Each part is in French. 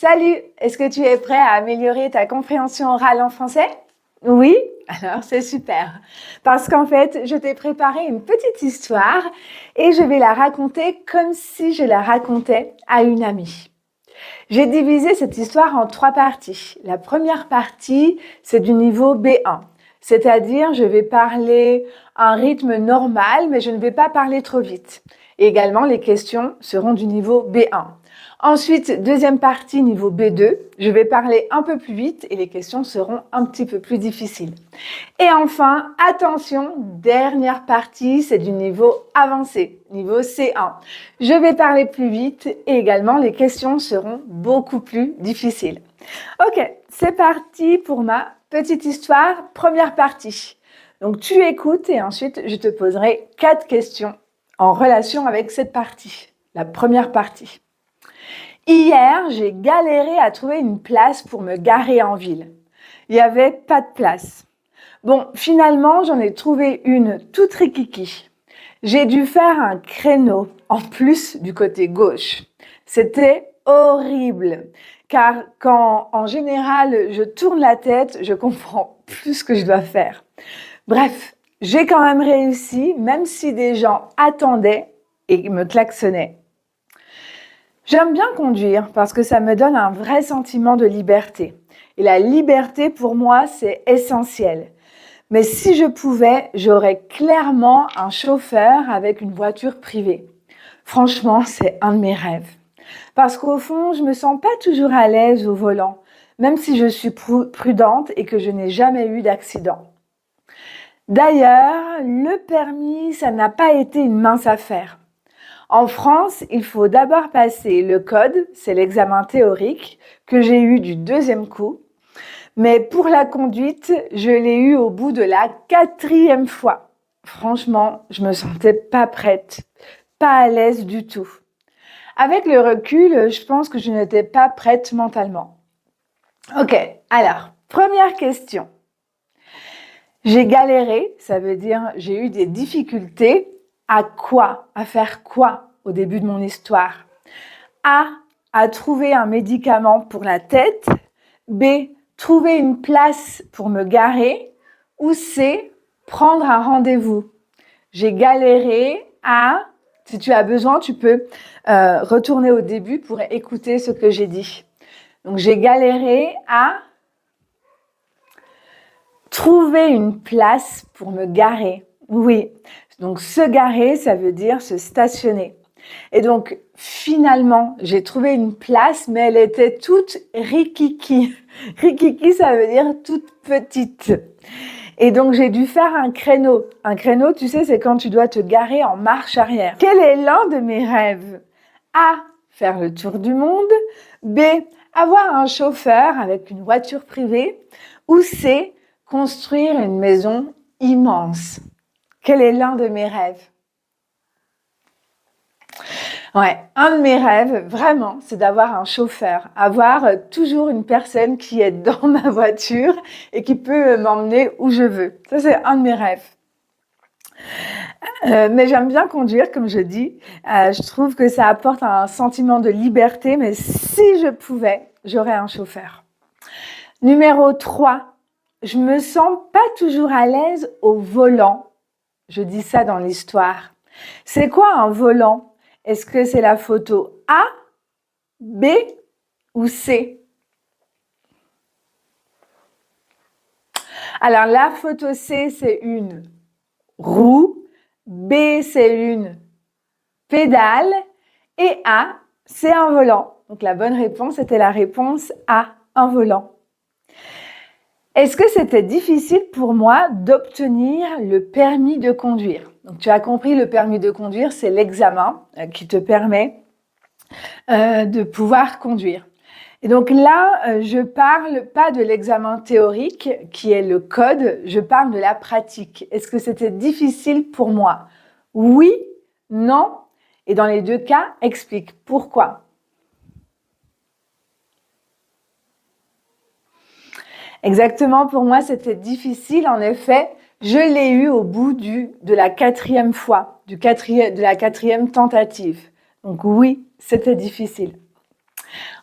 Salut, est-ce que tu es prêt à améliorer ta compréhension orale en français? Oui? Alors c'est super. Parce qu'en fait, je t'ai préparé une petite histoire et je vais la raconter comme si je la racontais à une amie. J'ai divisé cette histoire en 3 parties. La première partie, c'est du niveau B1. C'est-à-dire, je vais parler à un rythme normal, mais je ne vais pas parler trop vite. Et également, les questions seront du niveau B1. Ensuite, deuxième partie, niveau B2, je vais parler un peu plus vite et les questions seront un petit peu plus difficiles. Et enfin, attention, dernière partie, c'est du niveau avancé, niveau C1. Je vais parler plus vite et également les questions seront beaucoup plus difficiles. Ok, c'est parti pour ma petite histoire, première partie. Donc tu écoutes et ensuite je te poserai 4 questions en relation avec cette partie, la première partie. Hier, j'ai galéré à trouver une place pour me garer en ville. Il n'y avait pas de place. Bon, finalement, j'en ai trouvé une toute rikiki. J'ai dû faire un créneau en plus du côté gauche. C'était horrible, car quand en général je tourne la tête, je comprends plus ce que je dois faire. Bref, j'ai quand même réussi, même si des gens attendaient et me klaxonnaient. J'aime bien conduire parce que ça me donne un vrai sentiment de liberté. Et la liberté, pour moi, c'est essentiel. Mais si je pouvais, j'aurais clairement un chauffeur avec une voiture privée. Franchement, c'est un de mes rêves. Parce qu'au fond, je me sens pas toujours à l'aise au volant, même si je suis prudente et que je n'ai jamais eu d'accident. D'ailleurs, le permis, ça n'a pas été une mince affaire. En France, il faut d'abord passer le code, c'est l'examen théorique que j'ai eu du 2e coup. Mais pour la conduite, je l'ai eu au bout de la 4e fois. Franchement, je me sentais pas prête, pas à l'aise du tout. Avec le recul, je pense que je n'étais pas prête mentalement. Ok, alors, première question. J'ai galéré, ça veut dire j'ai eu des difficultés. À quoi? À faire quoi au début de mon histoire? A. À trouver un médicament pour la tête. B. Trouver une place pour me garer. Ou C. Prendre un rendez-vous. J'ai galéré à... Si tu as besoin, tu peux retourner au début pour écouter ce que j'ai dit. Donc, j'ai galéré à trouver une place pour me garer. Oui, donc se garer, ça veut dire se stationner. Et donc, finalement, j'ai trouvé une place, mais elle était toute rikiki. Rikiki, ça veut dire toute petite. Et donc, j'ai dû faire un créneau. Un créneau, tu sais, c'est quand tu dois te garer en marche arrière. Quel est l'un de mes rêves? A. Faire le tour du monde. B. Avoir un chauffeur avec une voiture privée. Ou C. Construire une maison immense. Quel est l'un de mes rêves? Ouais, un de mes rêves, vraiment, c'est d'avoir un chauffeur, avoir toujours une personne qui est dans ma voiture et qui peut m'emmener où je veux. Ça, c'est un de mes rêves. Mais j'aime bien conduire, comme je dis. Je trouve que ça apporte un sentiment de liberté, mais si je pouvais, j'aurais un chauffeur. Numéro 3. Je me sens pas toujours à l'aise au volant. Je dis ça dans l'histoire. C'est quoi un volant? Est-ce que c'est la photo A, B ou C? Alors, la photo C, c'est une roue. B, c'est une pédale. Et A, c'est un volant. Donc, la bonne réponse était la réponse A, un volant. Est-ce que c'était difficile pour moi d'obtenir le permis de conduire? Donc, tu as compris, le permis de conduire, c'est l'examen qui te permet de pouvoir conduire. Et donc là, je parle pas de l'examen théorique qui est le code, je parle de la pratique. Est-ce que c'était difficile pour moi? Oui, non, et dans les 2 cas, explique pourquoi. Exactement, pour moi, c'était difficile. En effet, je l'ai eu au bout de la 4e fois, de la 4e tentative. Donc oui, c'était difficile.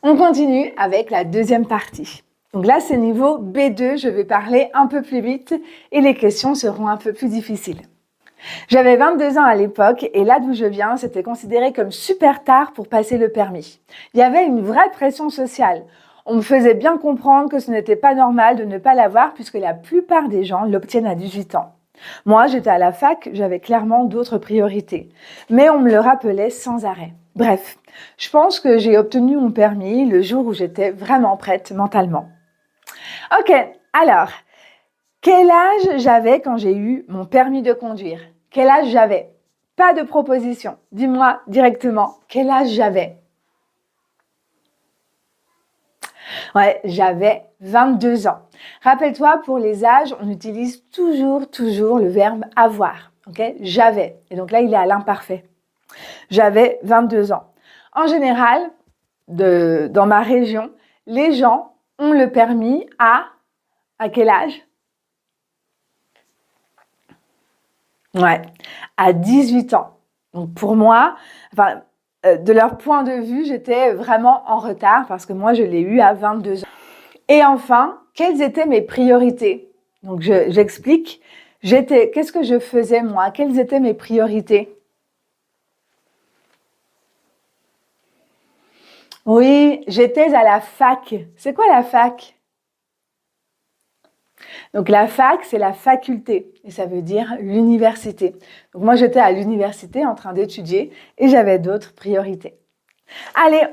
On continue avec la deuxième partie. Donc là, c'est niveau B2, je vais parler un peu plus vite et les questions seront un peu plus difficiles. J'avais 22 ans à l'époque et là d'où je viens, c'était considéré comme super tard pour passer le permis. Il y avait une vraie pression sociale. On me faisait bien comprendre que ce n'était pas normal de ne pas l'avoir puisque la plupart des gens l'obtiennent à 18 ans. Moi, j'étais à la fac, j'avais clairement d'autres priorités. Mais on me le rappelait sans arrêt. Bref, je pense que j'ai obtenu mon permis le jour où j'étais vraiment prête mentalement. Ok, alors, quel âge j'avais quand j'ai eu mon permis de conduire? Quel âge j'avais? Pas de proposition. Dis-moi directement, quel âge j'avais? Ouais, j'avais 22 ans. Rappelle-toi, pour les âges, on utilise toujours le verbe avoir. Ok? J'avais. Et donc là, il est à l'imparfait. J'avais 22 ans. En général, dans ma région, les gens ont le permis à quel âge? Ouais, à 18 ans. Donc pour moi, de leur point de vue, j'étais vraiment en retard parce que moi, je l'ai eu à 22 ans. Et enfin, quelles étaient mes priorités? Donc j'explique. Qu'est-ce que je faisais moi? Quelles étaient mes priorités? Oui, j'étais à la fac. C'est quoi la fac? Donc la fac, c'est la faculté et ça veut dire l'université. Donc moi, j'étais à l'université en train d'étudier et j'avais d'autres priorités. Allez,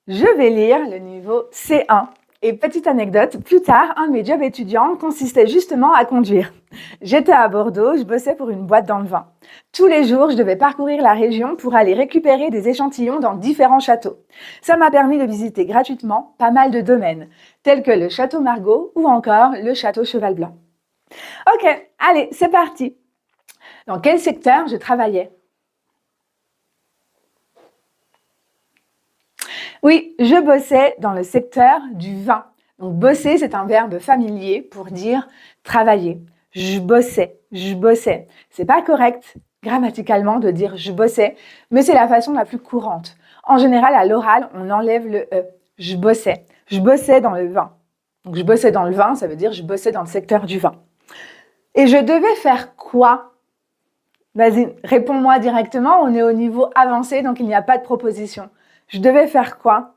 je vais lire le niveau C1. Et petite anecdote, plus tard, un de mes jobs étudiants consistait justement à conduire. J'étais à Bordeaux, je bossais pour une boîte dans le vin. Tous les jours, je devais parcourir la région pour aller récupérer des échantillons dans différents châteaux. Ça m'a permis de visiter gratuitement pas mal de domaines, tels que le château Margaux ou encore le château Cheval Blanc. Ok, allez, c'est parti. Dans quel secteur je travaillais? Oui, je bossais dans le secteur du vin. Donc bosser, c'est un verbe familier pour dire travailler. Je bossais. C'est pas correct grammaticalement de dire je bossais, mais c'est la façon la plus courante. En général, à l'oral, on enlève le e. Je bossais. Je bossais dans le vin. Donc je bossais dans le vin, ça veut dire je bossais dans le secteur du vin. Et je devais faire quoi? Vas-y, réponds-moi directement. On est au niveau avancé, donc il n'y a pas de proposition. Je devais faire quoi?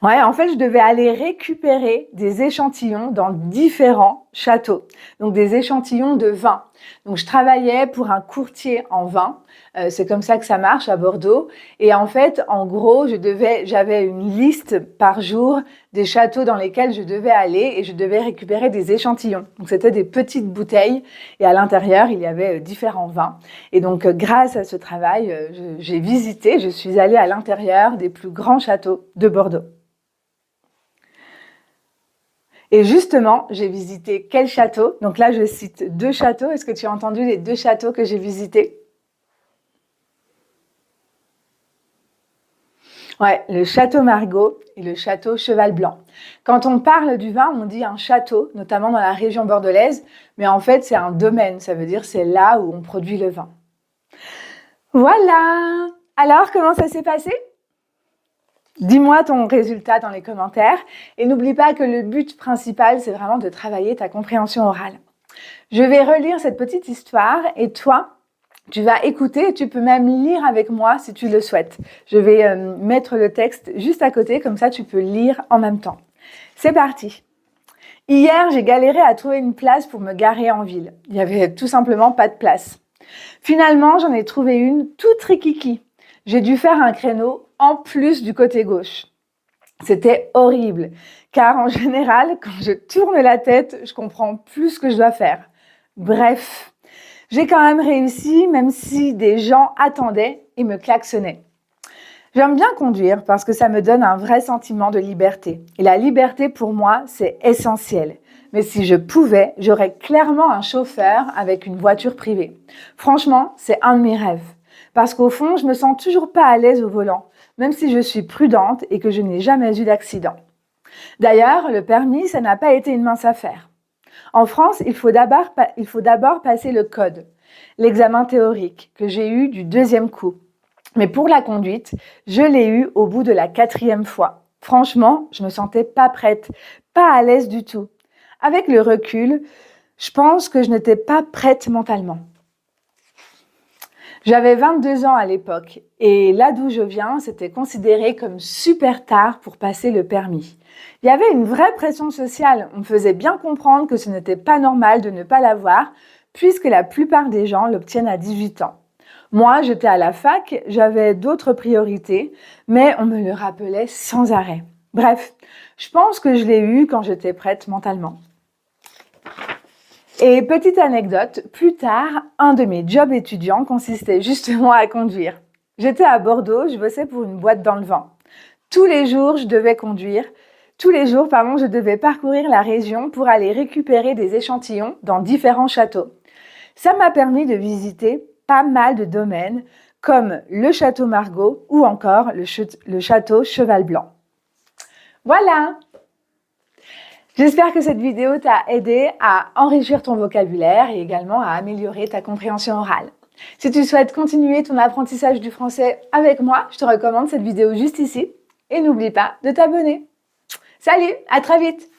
Ouais, en fait, je devais aller récupérer des échantillons dans différents châteaux. Donc, des échantillons de vin. Donc, je travaillais pour un courtier en vin. C'est comme ça que ça marche à Bordeaux. Et en fait, en gros, j'avais une liste par jour des châteaux dans lesquels je devais aller et je devais récupérer des échantillons. Donc, c'était des petites bouteilles et à l'intérieur, il y avait différents vins. Et donc, grâce à ce travail, je suis allée à l'intérieur des plus grands châteaux de Bordeaux. Et justement, j'ai visité quel château? Donc là, je cite 2 châteaux. Est-ce que tu as entendu les 2 châteaux que j'ai visités? Ouais, le château Margaux et le château Cheval Blanc. Quand on parle du vin, on dit un château, notamment dans la région bordelaise, mais en fait, c'est un domaine. Ça veut dire c'est là où on produit le vin. Voilà! Alors, comment ça s'est passé? Dis-moi ton résultat dans les commentaires et n'oublie pas que le but principal, c'est vraiment de travailler ta compréhension orale. Je vais relire cette petite histoire et toi, tu vas écouter et tu peux même lire avec moi si tu le souhaites. Je vais mettre le texte juste à côté, comme ça tu peux lire en même temps. C'est parti. Hier, j'ai galéré à trouver une place pour me garer en ville. Il n'y avait tout simplement pas de place. Finalement, j'en ai trouvé une toute rikiki. J'ai dû faire un créneau en plus du côté gauche. C'était horrible, car en général, quand je tourne la tête, je comprends plus ce que je dois faire. Bref, j'ai quand même réussi, même si des gens attendaient et me klaxonnaient. J'aime bien conduire parce que ça me donne un vrai sentiment de liberté. Et la liberté, pour moi, c'est essentiel. Mais si je pouvais, j'aurais clairement un chauffeur avec une voiture privée. Franchement, c'est un de mes rêves. Parce qu'au fond, je me sens toujours pas à l'aise au volant, même si je suis prudente et que je n'ai jamais eu d'accident. D'ailleurs, le permis, ça n'a pas été une mince affaire. En France, il faut d'abord passer le code, l'examen théorique que j'ai eu du 2e coup. Mais pour la conduite, je l'ai eu au bout de la 4e fois. Franchement, je me sentais pas prête, pas à l'aise du tout. Avec le recul, je pense que je n'étais pas prête mentalement. J'avais 22 ans à l'époque et là d'où je viens, c'était considéré comme super tard pour passer le permis. Il y avait une vraie pression sociale. On me faisait bien comprendre que ce n'était pas normal de ne pas l'avoir puisque la plupart des gens l'obtiennent à 18 ans. Moi, j'étais à la fac, j'avais d'autres priorités, mais on me le rappelait sans arrêt. Bref, je pense que je l'ai eu quand j'étais prête mentalement. Et petite anecdote, plus tard, un de mes jobs étudiants consistait justement à conduire. J'étais à Bordeaux, je bossais pour une boîte dans le vent. Tous les jours, je devais conduire. Tous les jours, je devais parcourir la région pour aller récupérer des échantillons dans différents châteaux. Ça m'a permis de visiter pas mal de domaines comme le château Margaux ou encore le château Cheval Blanc. Voilà! J'espère que cette vidéo t'a aidé à enrichir ton vocabulaire et également à améliorer ta compréhension orale. Si tu souhaites continuer ton apprentissage du français avec moi, je te recommande cette vidéo juste ici et n'oublie pas de t'abonner. Salut, à très vite!